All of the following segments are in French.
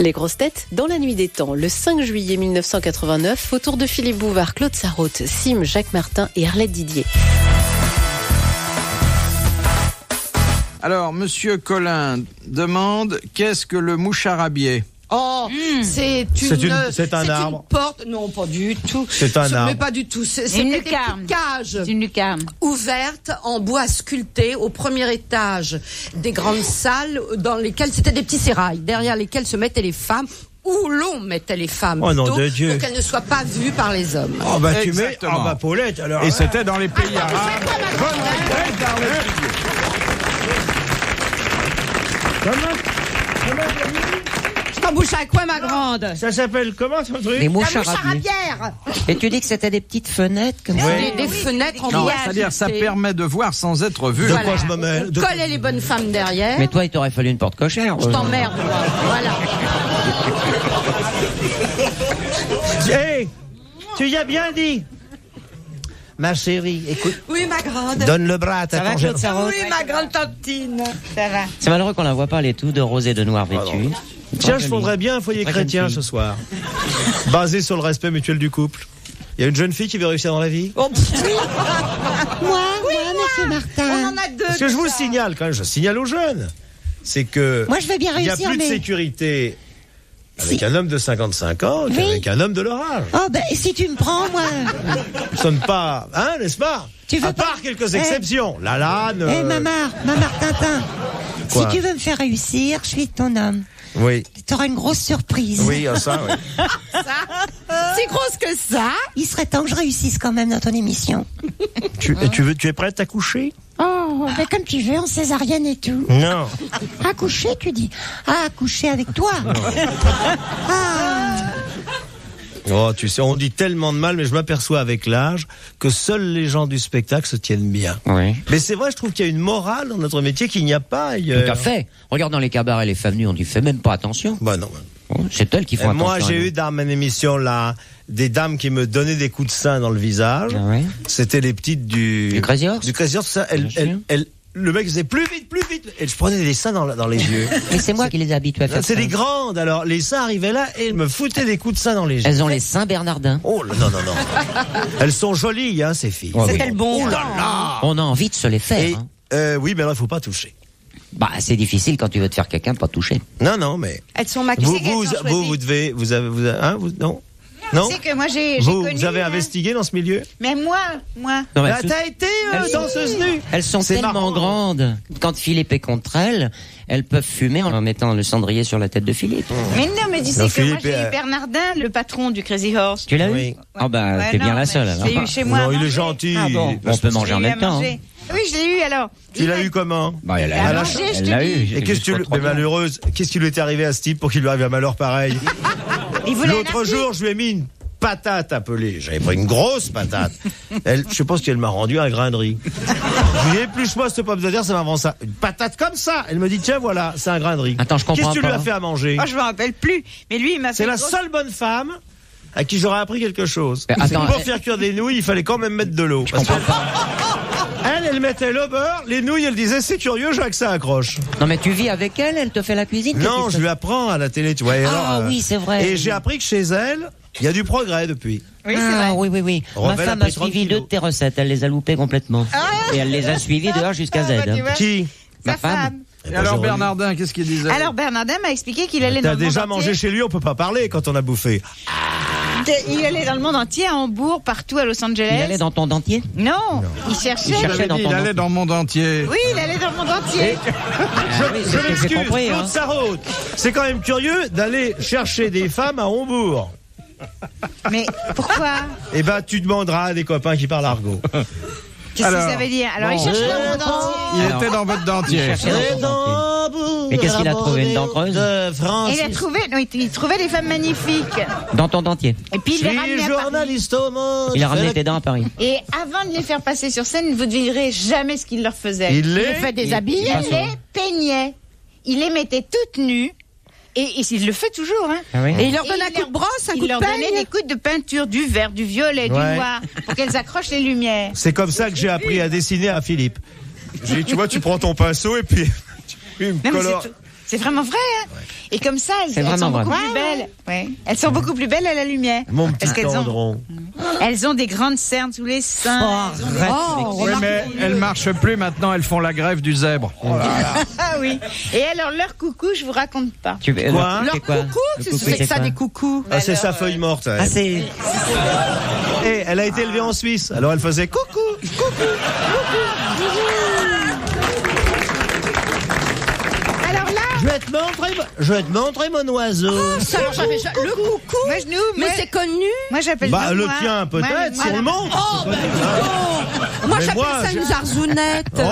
Les grosses têtes dans la nuit des temps. Le 5 juillet 1989, autour de Philippe Bouvard, Claude Sarraute, Sim, Jacques Martin et Arlette Didier. Alors, Monsieur Collin demande qu'est-ce que le moucharabier ? Oh, c'est un arbre. Une porte. Non, pas du tout. C'est un arbre. Mais pas du tout. C'est une des lucarne. Cages. C'est une lucarne. Ouverte en bois sculpté au premier étage des grandes salles dans lesquelles c'était des petits sérails, derrière lesquels se mettaient les femmes. Où l'on mettait les femmes, oh, nom de Dieu, pour qu'elles ne soient pas vues par les hommes. Oh bah tu mets, oh bah Paulette alors. Et c'était dans les pays arabes. Bonne réponse d'Arlette Didier. Je t'embouche à quoi, ma grande? Ça s'appelle comment ce truc? Les moucharabières. Et tu dis que c'était des petites fenêtres comme ça? Des fenêtres en Non, bois. c'est-à-dire ça permet de voir sans être vu. De quoi je me mets? Coller les bonnes femmes derrière. Mais toi, il t'aurait fallu une porte cochère. Je t'emmerde, moi. Voilà. Hey, tu y as bien dit. Ma chérie, écoute. Oui, ma grande. Donne le bras à ta congénère. Oui, ma grande tantine. Ça va. C'est malheureux qu'on la voit pas, elle est tout de rose et de noir vêtue. Tiens, je fondrais bien un foyer chrétien ce soir. Basé sur le respect mutuel du couple. Il y a une jeune fille qui veut réussir dans la vie. Oh, oui. Moi, monsieur Martin. On en a deux. Parce que je vous signale, quand même, je signale aux jeunes, c'est que Moi, je vais bien il n'y réussir, a plus de sécurité avec un homme de 55 ans qu'avec un homme de leur âge. Oh, ben, si tu me prends, moi. Nous ne sommes pas, hein, n'est-ce pas? Tu veux à part quelques exceptions. La lane. Mamar Tintin. Quoi? Si tu veux me faire réussir, je suis ton homme. Oui. T'auras une grosse surprise. Oui, ça, oui. Si grosse que ça. Il serait temps que je réussisse quand même dans ton émission. Tu es prête à coucher? Oh, ben comme tu veux, en césarienne et tout. Non. Accoucher, tu dis. Ah, accoucher avec toi. Oh, tu sais, on dit tellement de mal, mais je m'aperçois avec l'âge que seuls les gens du spectacle se tiennent bien. Oui. Mais c'est vrai, je trouve qu'il y a une morale dans notre métier qu'il n'y a pas ailleurs. Tout à fait. Regarde dans les cabarets, les femmes nues, on n'y fait même pas attention. Bah non. C'est elles qui font attention. Moi, j'ai eu dans mon émission là des dames qui me donnaient des coups de sein dans le visage. Ah oui. C'était les petites du Crazy Horse. Du Crazy Horse, ça. Le mec faisait plus vite. Et je prenais des seins dans les yeux. Mais c'est moi qui les ai habitués à faire ça. C'est des grandes. Alors, les seins arrivaient là et elles me foutaient des coups de sein dans les yeux. Elles ont les seins bernardins. Oh, non. Elles sont jolies, hein, ces filles. Ouais, C'est le bon. Oh là là. On a envie de se les faire. Et, oui, mais alors, il faut pas toucher. Bah, c'est difficile quand tu veux te faire quelqu'un, pas toucher. Non, mais. Elles sont maquillées. Non. C'est que moi j'ai connu. Vous avez investigué dans ce milieu? Mais moi. Non, Là, t'as été danseuse nue. Elles sont C'est tellement marrant. grandes. Quand Philippe est contre elles peuvent fumer en mettant le cendrier sur la tête de Philippe. Mais non, mais tu sais Non, que moi Philippe, j'ai eu Bernardin, le patron du Crazy Horse. Tu l'as eu? Oui. Ah bah, Ouais, t'es bien non, la mais seule alors. Je l'ai eu chez moi. à Non, il est manger. gentil. Ah bon, on peut manger en Je l'ai eu même à temps. manger. Oui, je l'ai eu alors. Tu l'as eu comment? Bah, elle À l'a manger, je elle te l'a dis. eu. Et qu'est-ce que tu mais malheureuse, qu'est-ce qui lui est arrivé à ce type pour qu'il lui arrive un malheur pareil? Il voulait L'autre un jour, je lui ai mis une patate appelée. J'avais pris une grosse patate. Je pense qu'elle m'a rendu un grain de riz. Je lui ai dit, épluche-moi cette pomme de terre, ça m'avance ça. Une patate comme ça. Elle me dit, tiens, voilà, c'est un grain de riz. Attends, je comprends Qu'est-ce que tu lui pas. as fait à manger? Oh, je me rappelle plus. Mais lui, il m'a fait. C'est la une grosse- seule bonne femme à qui j'aurais appris quelque chose. Mais attends, pour faire cuire des nouilles, il fallait quand même mettre de l'eau. Je comprends pas. Elle mettait le beurre, les nouilles, elle disait, c'est curieux, j'ai que ça accroche. Non, mais tu vis avec elle te fait la cuisine? Non, je lui apprends à la télé, tu vois. Et Ah alors, oui, c'est vrai. Et j'ai appris que chez elle, il y a du progrès depuis. Oui, c'est vrai. Oui. Ma Rebelle femme a a pris 30 suivi 2 de tes recettes. Elle les a loupées complètement. Et elle les a suivies de A jusqu'à Z. Ah, bah, tu vois. Qui? Ma Sa femme. femme. Et alors Bernardin, qu'est-ce qu'il disait? Alors Bernardin m'a expliqué qu'il allait dans T'as le monde déjà entier. mangé chez lui, on peut pas parler quand on a bouffé. Il allait dans le monde entier, à Hambourg, partout à Los Angeles. Il allait dans ton dentier? Non, il cherchait. Il Il cherchait avait dans dit, ton il allait dentier. dans le monde entier. Oui, il allait dans le monde entier. Je J'ai m'excuse, compris, Claude hein. Sarraute. C'est quand même curieux d'aller chercher des femmes à Hambourg. Mais pourquoi? Eh ben, tu demanderas à des copains qui parlent argot. Qu'est-ce que Alors, ça veut dire? Alors, il cherchait dans le monde entier. Il Alors, était dans votre dentier. cherchait dans ton dentier. Et qu'est-ce qu'il a trouvé, une dent creuse? Et il a trouvé, non, il trouvait des femmes magnifiques. Dans ton dentier. Et puis il les ramenait à Paris. journaliste au monde. Il a ramené tes dents à Paris. Et avant de les faire passer sur scène, vous ne devinerez jamais ce qu'il leur faisait. Il les fait déshabiller. Il les peignait. Il les mettait toutes nues. Et il le fait toujours, hein. Ah oui? Et il leur donne un coup de brosse, un coup Il de leur donnait peigne. des coups de peinture, du vert, du violet, du Ouais. noir, pour qu'elles accrochent les lumières. C'est comme ça que j'ai appris à dessiner à Philippe. J'ai dit, tu vois, tu prends ton pinceau et puis tu me Non, mais colores. C'est vraiment vrai, hein. Et comme ça, elles C'est sont vraiment beaucoup vrai. plus belles. Ouais. Elles sont beaucoup plus belles à la lumière. Mon Parce petit qu'elles tendron. elles ont des grandes cernes sous les seins. Elles ont des- Oui, mais elles marchent plus maintenant, elles font la grève du zèbre. Ah oui. Et alors, leur coucou, je vous raconte pas. Tu veux, Quoi Leur c'est quoi coucou, Le c'est coucou, c'est ça quoi des coucous. Ah, c'est sa feuille morte. Ah, c'est. Et elle a été élevée en Suisse. Alors elle faisait coucou, coucou. Alors là, Je vais te montrer mon oiseau. Ça, alors, le coucou, moi, mais c'est connu. moi j'appelle Bah, ça le moi. tien, peut-être, Moi, si on le montre. Moi, Mais j'appelle moi, ça une zarzounette. Oh,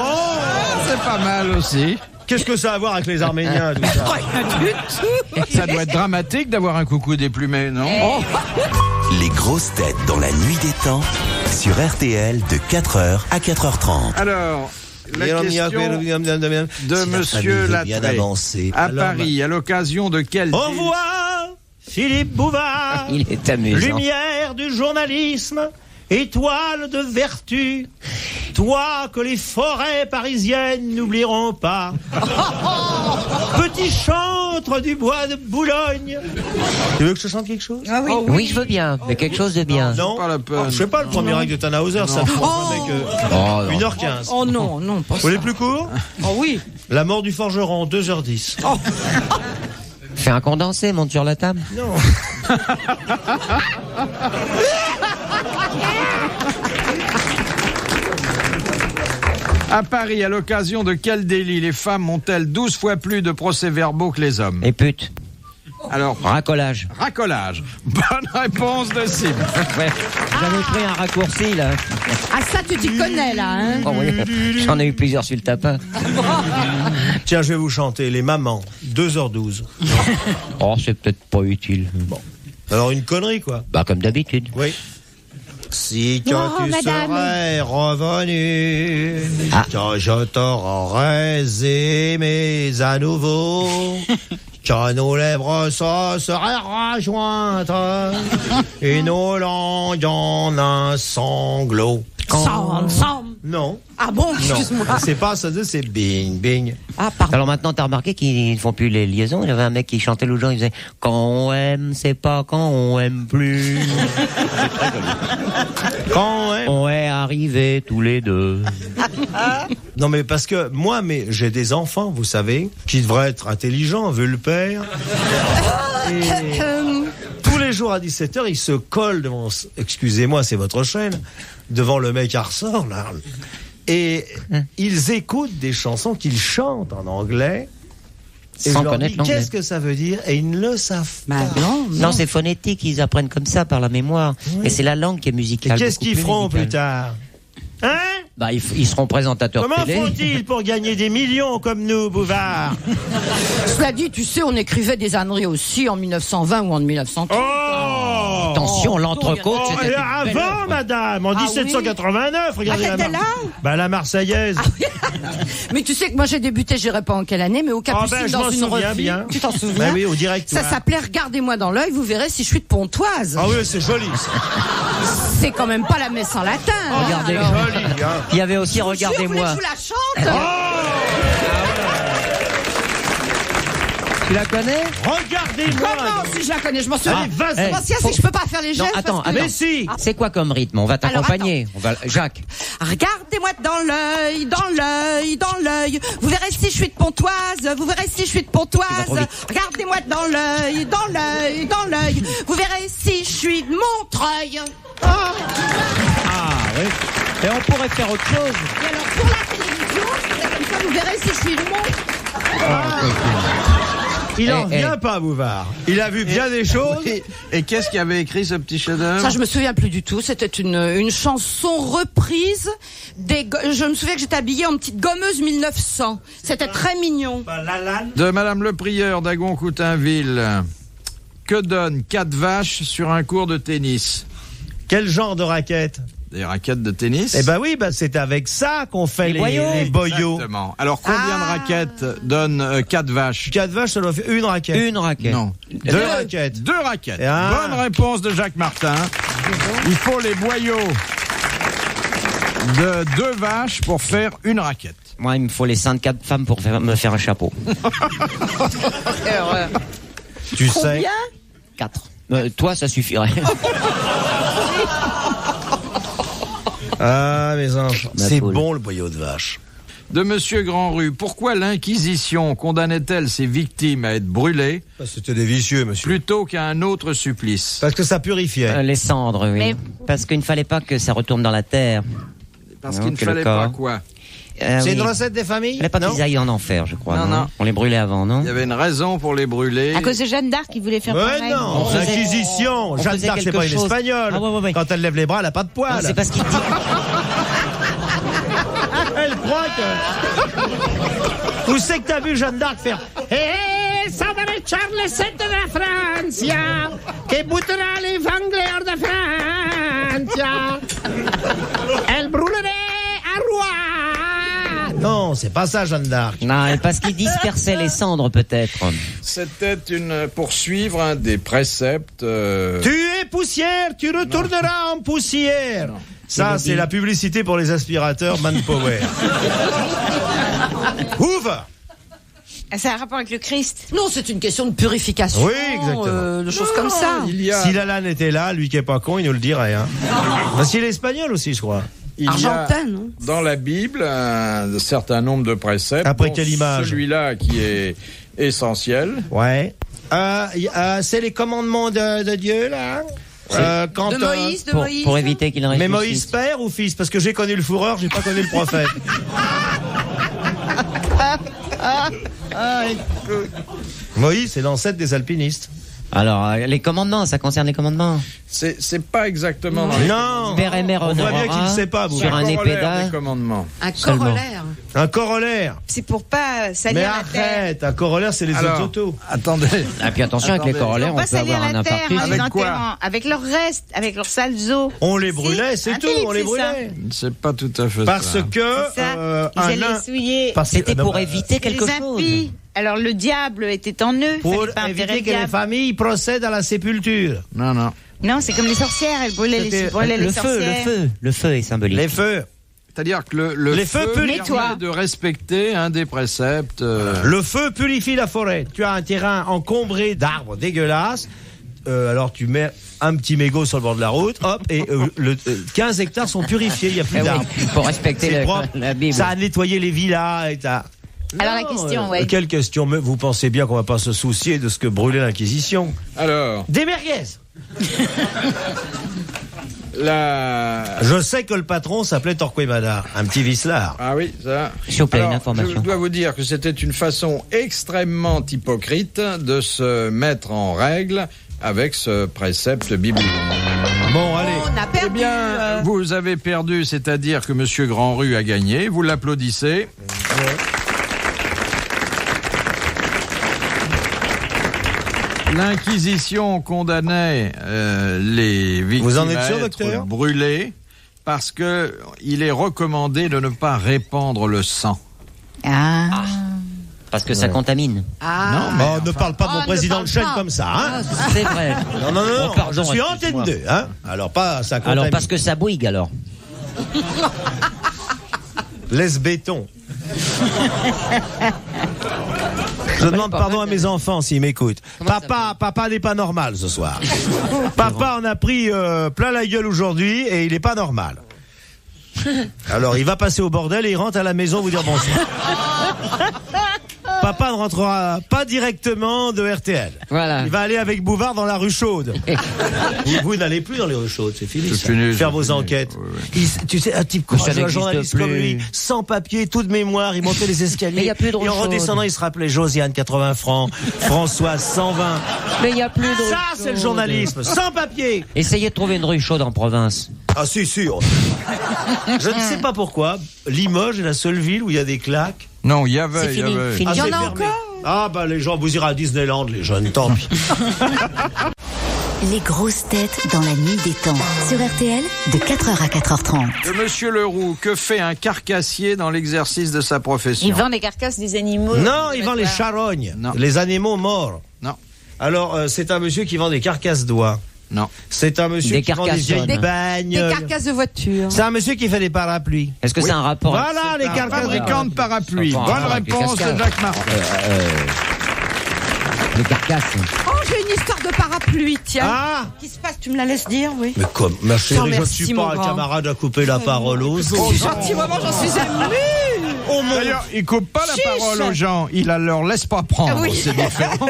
C'est pas mal aussi. qu'est-ce que ça a à voir avec les Arméniens, tout ça? Ça doit être dramatique d'avoir un coucou déplumé, non? Les grosses têtes dans la nuit des temps sur RTL de 4h à 4h30. Alors, la question de Monsieur Lattré. À Paris, à l'occasion de quel... Au revoir, Philippe Bouvard. Il est amusant. Lumière du journalisme, étoile de vertu, toi que les forêts parisiennes n'oublieront pas. Petit chantre du bois de Boulogne. Tu veux que je chante quelque chose? Ah oui. Oui, je veux bien, mais quelque chose de bien. Non, pas la peine. Je sais pas, le premier acte de Tannhauser, ça prend avec Oh, non. 1h15. Oh non, non, pas Vous ça. voulez plus court? Oh oui. La mort du forgeron, 2h10. Fais un condensé, monte sur la table. Non. À Paris, à l'occasion de quel délit les femmes ont-elles 12 fois plus de procès-verbaux que les hommes? Et pute. Alors, Racolage. racolage. Bonne réponse de Sim. Ouais. J'avais pris un raccourci, là. Ah ça, tu t'y connais là, hein. Oh, oui. J'en ai eu plusieurs sur le tapin. Tiens, je vais vous chanter Les Mamans, 2h12. Oh, c'est peut-être pas utile. Bon. Alors une connerie, quoi. Bah, comme d'habitude. Oui. Si quand Oh, tu madame. serais revenu, quand je t'aurais aimé à nouveau, quand nos lèvres se seraient rejointes, et nos langues en un sanglot. Ensemble. Non, Ah bon, non, excuse-moi. c'est pas ça, c'est bing bing. Ah pardon. Alors maintenant, t'as remarqué qu'ils ne font plus les liaisons. Il y avait un mec qui chantait l'autre jour, il faisait « Quand on aime, c'est pas quand on aime plus. Quand même. On est arrivés tous les deux. Non mais parce que moi, mais j'ai des enfants, vous savez, qui devraient être intelligents, vu le père. Et tous les jours à 17h, ils se collent devant, excusez-moi, c'est votre chaîne, devant le mec à ressort, là. Et ils écoutent des chansons qu'ils chantent en anglais. Et Sans je leur connaître dis, l'anglais. qu'est-ce que ça veut dire? Et ils ne le savent pas. Bah non, Non, c'est phonétique, ils apprennent comme ça par la mémoire. Oui. Et c'est la langue qui est Et musicale. qu'est-ce beaucoup qu'ils feront musicale. plus tard? Hein? Bah, ils seront présentateurs Comment télé. font-ils pour gagner des millions comme nous, Bouvard? Cela dit, tu sais, on écrivait des âneries aussi en 1920 ou en 1930. Oh! Attention, l'entrecôte, Oh, c'était et une belle avant, œuvre. madame, en Ah 1789, regardez Ah, la t'étais là Bah, la Marseillaise. Mais tu sais que moi j'ai débuté, je dirais pas en quelle année, mais au Capucine ben, je dans m'en une souviens revue. bien. Tu t'en souviens? Bah oui, au directoire. Ça s'appelait Regardez-moi dans l'œil, vous verrez si je suis de Pontoise. Ah oui, c'est joli, ça. C'est quand même pas la messe en latin. hein, Regardez. alors. Joli, hein. Il y avait aussi Je vous jure, vous voulez que Regardez-moi. je vous la chante? Tu la connais? Regardez-moi. Comment si je la connais? Je m'en souviens. Allez, vas-y. Hey, L'ancien, c'est faut- que je peux pas faire les Non, gestes. attends, parce que- attends. Mais si. C'est quoi comme rythme? On va t'accompagner. On va, Jacques. Regardez-moi dans l'œil, dans l'œil, dans l'œil. Vous verrez si je suis de Pontoise, vous verrez si je suis de Tu vas trop Pontoise. vite. Regardez-moi dans l'œil, dans l'œil, dans l'œil. Vous verrez si je suis de Montreuil. Ah oui. Et on pourrait faire autre chose. Et alors pour la télévision, c'est comme ça, vous verrez si je suis de Montreuil. Il en Eh, vient pas, Bouvard. Il a vu bien des choses. Et qu'est-ce qui avait écrit ce petit chef-d'œuvre? Ça, je me souviens plus du tout. C'était une chanson reprise je me souviens que j'étais habillée en petite gommeuse 1900. C'était très mignon. De Madame Le Prieur d'Agon-Coutainville. Que donnent 4 vaches sur un cours de tennis? Quel genre de raquette? Des raquettes de tennis? Eh ben oui, bah c'est avec ça qu'on fait Les boyaux. les boyaux. Exactement. Alors, combien de raquettes donnent 4 vaches? 4 vaches, ça doit faire une raquette. Une raquette. Non. 2 raquettes. 2 raquettes. Ah. Bonne réponse de Jacques Martin. Il faut les boyaux de 2 vaches pour faire une raquette. Moi, il me faut les seins de 4 femmes pour me faire un chapeau. Tu sais. 4. Toi, ça suffirait. Ah, mes enfants. Ma C'est poule. bon, le boyau de vache. De Monsieur Grandrue, pourquoi l'Inquisition condamnait-elle ses victimes à être brûlées C'était des vicieux, monsieur. plutôt qu'à un autre supplice? Parce que ça purifiait. Les cendres, oui. Mais- Parce qu'il ne fallait pas que ça retourne dans la terre. Parce Non, qu'il ne que le fallait corps. pas quoi? C'est une Oui. recette des familles? Il fallait pas Non. qu'ils aillent en enfer, je crois. Non, non. On les brûlait avant, non? Il y avait une raison pour les brûler. À cause de Jeanne d'Arc qui voulait faire Mais pareil. non, On faisait- l'Inquisition. on Jeanne faisait d'Arc, c'est quelque pas une chose. espagnole. Ah, ouais. Quand elle lève les bras, elle a pas de Non, poils. c'est parce qu'il dit. Elle croit que... Où c'est que t'as vu Jeanne d'Arc faire ça va être Charles VII de la Francia, qui boutera les Anglais de Francia. Elle brûlerait à roi. Non, c'est pas ça, Jeanne d'Arc. Non, parce qu'il dispersait les cendres, peut-être. C'était une poursuivre des préceptes. Tu es poussière, tu retourneras en poussière. Ça, c'est la publicité pour les aspirateurs Manpower. Ouvre. C'est un rapport avec le Christ. Non, c'est une question de purification. Oui, exactement. De choses comme ça. Il y a, Si Lalanne était là, lui qui est pas con, il nous le dirait. Hein. Parce qu'il est espagnol aussi, je crois. il y a Argentin, non? dans la Bible un certain nombre de préceptes. Après dont quelle image? Celui-là qui est essentiel. Ouais. C'est les commandements de Dieu, là. Quand, De Moïse, de Pour, Moïse. pour éviter qu'il Mais réfléchisse. Moïse père ou fils? Parce que j'ai connu le fourreur, j'ai pas connu le prophète. Moïse, c'est l'ancêtre des alpinistes. Alors, les commandements, ça concerne les commandements. C'est pas exactement dans les Non. Père et mère On voit bien honorera qu'il ne sait pas, vous. sur un corollaires épéda. des commandements. Un Seulement. corollaire. Un corollaire. C'est pour pas Mais salir la terre. arrête, un corollaire, c'est les Alors, autos. attendez. Et puis attention, avec les Attendez. corollaires, Pour on pas peut salir avoir un la terre infarctus. en les Avec quoi enterrant. Avec leurs restes, avec leurs sales os. On les brûlait, c'est un tout, on les Philippe, c'est ça. brûlait. C'est pas tout à fait Parce ça. que C'est ça. Ils un allaient nain- les souiller. parce que- C'était non, pour bah, éviter quelque Les chose. impies. Alors le diable était en eux. pour Fallait pas enterrer éviter le que les diable. familles procèdent à la sépulture. Non, non. Non, c'est comme les sorcières. Elles brûlaient les Le feu, sorcières. le feu est symbolique. Les feux. C'est-à-dire que le Les feux feu purifient. permet de respecter un des préceptes. Le feu purifie la forêt. Tu as un terrain encombré d'arbres dégueulasses. Alors tu mets un petit mégot sur le bord de la route, hop, et 15 hectares sont purifiés, il n'y a plus Eh oui, d'arbres. pour respecter C'est la, propre. la Bible. Ça a nettoyé les villas et t'as... Alors, la Non, question, ouais. Quelle question? Mais vous pensez bien qu'on va pas se soucier de ce que brûlait l'Inquisition? Alors, Des merguez. Je sais que le patron s'appelait Torquemada, un petit vicelard. Ah oui, ça. S'il vous plaît, une Alors, information. je dois vous dire que c'était une façon extrêmement hypocrite de se mettre en règle avec ce précepte biblique. Bon, allez. On a perdu. Eh bien, vous avez perdu, c'est-à-dire que Monsieur Grandrue a gagné. Vous l'applaudissez. L'Inquisition condamnait les victimes Vous en êtes à sûr, être docteur brûlées parce que il est recommandé de ne pas répandre le sang. Ah. Parce que ça contamine. Ah. Bon, ne parle pas de mon ne président parle de chaîne pas. comme ça, hein. C'est vrai. Non, non, non, Oh, pardon, je suis antenne excuse-moi. 2, hein. Alors pas, ça contamine. Alors, parce que ça bouigue, alors. Laisse béton. Je demande pardon à mes enfants s'ils m'écoutent. Papa n'est pas normal ce soir. Papa en a pris plein la gueule aujourd'hui et il est pas normal. Alors il va passer au bordel et il rentre à la maison vous dire bonsoir. Papa ne rentrera pas directement de RTL. Voilà. Il va aller avec Bouvard dans la rue Chaude. vous n'allez plus dans les rues chaudes, c'est fini. C'est ça. fini, Faire c'est vos fini. enquêtes. Oui, Tu sais, un type Mais ça courageux, un n'existe journaliste plus. comme lui, sans papier, tout de mémoire, il montait les escaliers. Mais il y a plus de et en Chaude. redescendant, il se rappelait Josiane, 80 francs, Françoise, 120. Mais il n'y a plus de. Ça, c'est le journalisme, sans papier. Essayez de trouver une rue chaude en province. Ah, si, sûr. Je ne sais pas pourquoi, Limoges est la seule ville où il y a des claques. Non, il y avait. C'est fini, fini. Ah, Il y en c'est a fermé. encore? Ah, bah, les gens, vous irez à Disneyland, les jeunes, tant pis. Les grosses têtes dans la nuit des temps. Sur RTL, de 4h à 4h30. De Monsieur Leroux, que fait un carcassier dans l'exercice de sa profession? Ils vendent des carcasses des animaux. Non, ils vendent les charognes, Non. les animaux morts. Non. Alors, c'est un monsieur qui vend des carcasses d'oies. Non. C'est un monsieur Des qui vend des carcassonnes. vieilles Des bagnoles. carcasses de voitures. C'est un monsieur qui fait des parapluies. Est-ce que c'est un rapport avec- Voilà les carcasses. Fabricant de parapluies. Ça prend un Bonne rapport avec les réponse de cascades. Jacques Martin. Les carcasses. Oh, j'ai une histoire de parapluie, tiens. Ah. Qu'est-ce qui se passe? Tu me la laisses dire, oui. Mais comme, ma chérie, je ne merci, suis mon pas un grand. camarade à couper la parole aux C'est autres. gentil, maman, j'en suis émue. Oh mon D'ailleurs, il coupe pas la Chiche. parole aux gens, il la leur laisse pas prendre. Ah oui. C'est différent.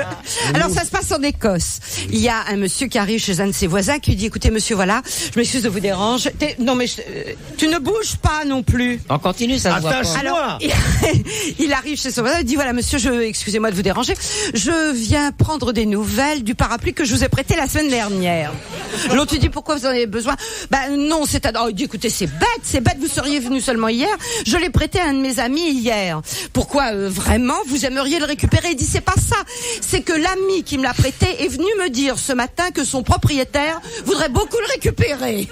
Alors ça se passe en Écosse. Il y a un monsieur qui arrive chez un de ses voisins qui lui dit écoutez monsieur voilà, je m'excuse de vous déranger. Non mais tu ne bouges pas non plus. On continue, ça se voit Attache- pas. Alors il arrive chez son voisin, il dit voilà monsieur, excusez-moi de vous déranger, je viens prendre des nouvelles du parapluie que je vous ai prêté la semaine dernière. L'autre lui dit pourquoi vous en avez besoin? Ben non, il dit écoutez c'est bête, vous seriez venu seulement hier, je l'ai prêté à un de mes amis hier. Pourquoi vraiment vous aimeriez le récupérer? Il dit c'est pas ça, c'est que l'ami qui me l'a prêté est venu me dire ce matin que son propriétaire voudrait beaucoup le récupérer.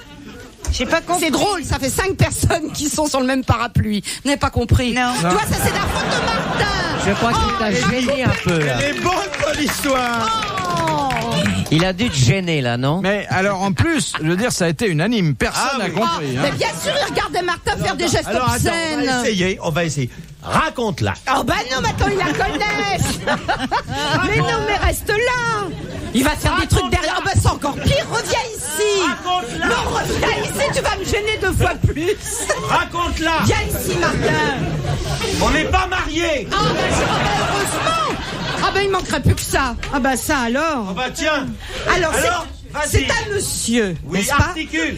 J'ai pas compris. C'est drôle, ça fait 5 personnes qui sont sur le même parapluie. Vous n'avez pas compris? Non. Tu vois, ça c'est la faute de Martin. Je crois qu'il t'a gêné un peu, là. Elle est bonne ton histoire. Il a dû te gêner, là, non? Mais alors en plus, je veux dire, ça a été unanime. Personne n'a compris. Mais bien sûr, il regardait Martin faire des gestes Alors attends, obscènes. on va essayer. Raconte-la. Oh bah non, mais attends, il la connaissent. Mais non, mais reste là. Il va faire des trucs derrière. Oh bah c'est encore pire, reviens ici. Raconte-la. Non, reviens ici, tu vas me gêner 2 fois plus. Raconte-la. Viens ici, Martin. On n'est pas mariés. Ah bah heureusement. Ah bah il manquerait plus que ça. Ah bah ça alors. Oh bah tiens. Alors, vas-y. c'est un monsieur, Oui, n'est-ce pas, articule.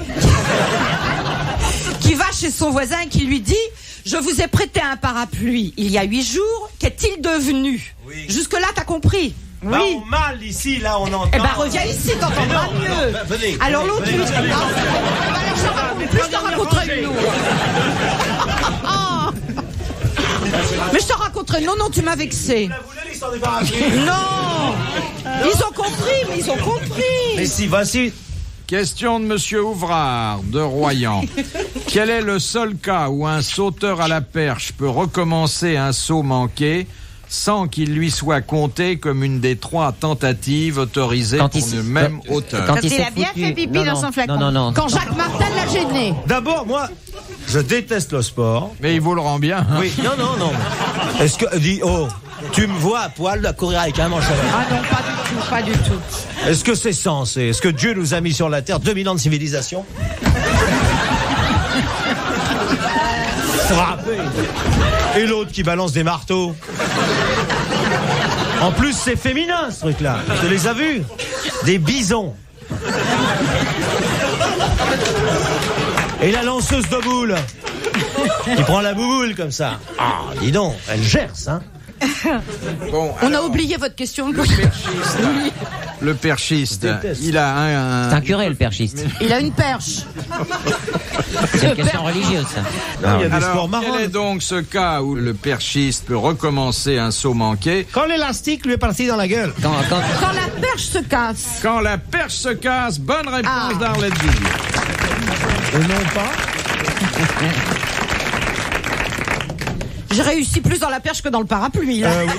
qui va chez son voisin et qui lui dit « Je vous ai prêté un parapluie il y a 8 jours, qu'est-il devenu ?» Oui. Jusque-là, t'as compris? Bah, on mal ici, là, on entend. Eh ben reviens ici, t'entendras Mais non, mieux. bah, venez, Alors venez, l'autre venez, lui venez. dit alors je te raconte plus, je te raconterai une autre. Ah. Mais je te raconterai, non, tu m'as vexé. Vous voulez l'histoire des parapluies? Non. Ils ont compris, mais ils ont compris. Mais si, voici. Question de Monsieur Ouvrard de Royan. Quel est le seul cas où un sauteur à la perche peut recommencer un saut manqué sans qu'il lui soit compté comme une des 3 tentatives autorisées Quand pour il- une même hauteur? Quand il s'est a bien foutu- fait pipi dans son flacon. Non. Quand Jacques Martin l'a gêné. D'abord, moi, je déteste le sport. Mais il vous le rend bien. Hein. Oui, non. Est-ce que, tu me vois à poil à courir avec un manchette? Ah non, pas du tout. Est-ce que c'est censé? Est-ce que Dieu nous a mis sur la terre 2000 ans de civilisation? Frappé. Et l'autre qui balance des marteaux. En plus, c'est féminin, ce truc-là. Tu les as vus? Des bisons. Et la lanceuse de boules. Qui prend la bouboule comme ça. Ah, dis donc, elle gerce, hein. Bon, On a alors, oublié votre question. le perchiste, Je déteste. il a C'est un curé, le perchiste. Il a une perche. C'est une question religieuse, ça. Il y a des sports Alors, marrants. quel est donc ce cas où le perchiste peut recommencer un saut manqué Quand l'élastique lui est parti dans la gueule. Quand Quand la perche se casse. quand la perche se casse? Bonne réponse Ah. d'Arlette Julien. Et non pas. J'ai réussi plus dans la perche que dans le parapluie. Là. Oui.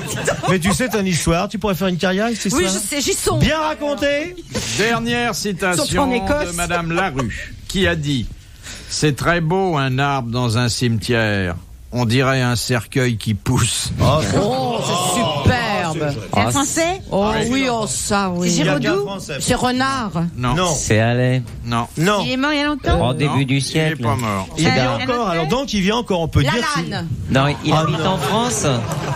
Mais tu sais ton histoire, tu pourrais faire une carrière avec cette Oui, histoire. je sais, j'y sont. Bien raconté. Dernière Surtout citation en Écosse. de Madame Larue, qui a dit « C'est très beau un arbre dans un cimetière. On dirait un cercueil qui pousse. Oh, c'est superbe. C'est un français? Oh oui, oh ça, oui. C'est Giraudoux? C'est Renard. » Non, Non. c'est allé non. Non. Il est mort il y a longtemps? au début du Il siècle. est pas mort. Il vit un encore. autre Alors donc il vit encore. On peut La dire. Lanne. Non, il Ah, habite non. en France.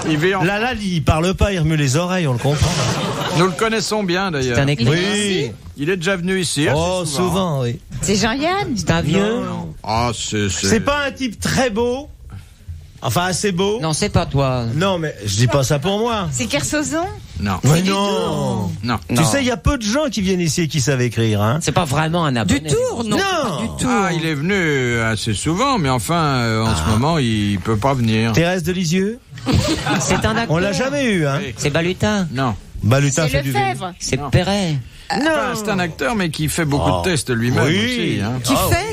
Il vit en... Là, il parle pas, il remue les oreilles, on le comprend. Nous le connaissons bien d'ailleurs. C'est un écrivain. Oui. Il est déjà venu ici. Oh, assez souvent, oui. C'est Jean-Yann? C'est un vieux. Ah, C'est pas un type très beau. Enfin, assez beau. Non, c'est pas toi. Non, mais je dis pas ça pour moi. C'est Kersozon? Non. Mais non. Non. Tu sais, il y a peu de gens qui viennent ici et qui savent écrire, hein. C'est pas vraiment un abonné. Du Tour, non, Non. pas du tout. Ah, il est venu assez souvent, mais enfin, en ce moment, il peut pas venir. Thérèse de Lisieux. C'est un acteur. On l'a jamais eu, hein. Oui. C'est Balutin. Non. Balutin C'est fait du vélo. Lefebvre? C'est Perret. Enfin, c'est un acteur, mais qui fait beaucoup de tests lui-même Oui. aussi. Hein.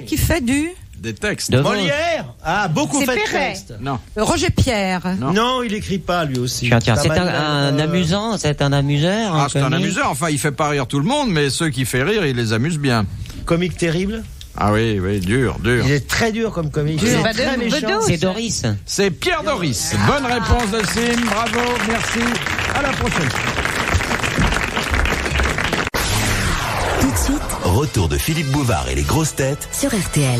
Qui fait du Des textes. De Vos. Molière beaucoup C'est fait de Perret. textes. Non. Roger Pierre. Non. Il écrit pas lui aussi. Tiens, c'est Manuel, un amusant, c'est un amuseur. Ah, c'est un comique. amuseur. Enfin, il fait pas rire tout le monde, mais ceux qui fait rire, il les amuse bien. Comique terrible. Ah oui, dur. Il est très dur comme comique. Dur. C'est Bah, très de- méchant. Bedos. C'est Doris. C'est Pierre Doris. Bonne réponse de Sim. Bravo, merci. À la prochaine. Tout de suite Retour de Philippe Bouvard et les grosses têtes sur RTL.